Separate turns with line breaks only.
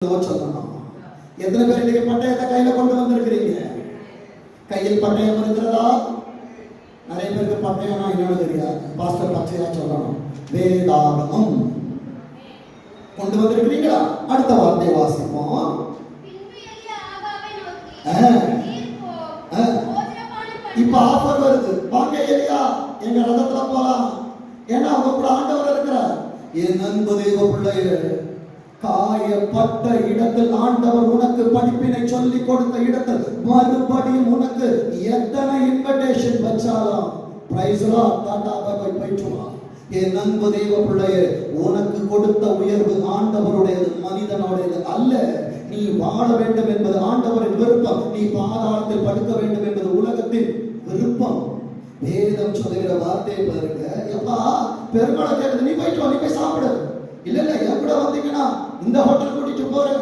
சொல்லணும். எத்தனை பேர் இன்னைக்கு பட்டயத்தை கையில கொண்டு வந்திருக்கிறீங்க? கையில் பட்டயம் இருக்கிறதா? நிறைய பேருக்கு பட்டயம்னா என்னன்னு தெரியாது. பாஸ்டர் பச்சையா சொல்லணும், வேதாகமம் கொண்டு வந்திருக்கிறீங்களா? அடுத்த வார்த்தை வாசிப்போம். இப்ப ஆஃபர் வருது, வாங்க எலியா எங்க ரதத்துல போலாம். ஏன்னா அவங்க கூட ஆண்டவர் இருக்கிறார். என் அன்பு தெய்வ பிள்ளையே, காயப்பட்ட இடத்தில் ஆண்டவர் உனக்கு படிப்பினை சொல்லி கொடுத்த இடத்தில் மறுபடியும் உனக்கு எத்தனை இன்விடேஷன் வச்சாலும் பிரைஸ்லா டாடா பை போயிட்டு வா. என் அன்பு தெய்வ பிள்ளையே, உனக்கு கொடுத்த உயர்வு ஆண்டவருடையது, மனிதனுடையது அல்ல. நீ வாழ வேண்டும் என்பது ஆண்டவரின் விருப்பம். நீ பாதாளத்தில் படுக்க வேண்டும் என்பது உலகத்தின் விருப்பம். வேதம் சொல்லுகிற வார்த்தையை பாருங்க. எப்பா பெருமாளை கேட்குது, நீ போயிட்டு வா, நீ போய் சாப்பிடு. இல்ல இல்ல, என் கூட வந்தீங்கன்னா இந்த ஹோட்டல் கூட்டிட்டு போற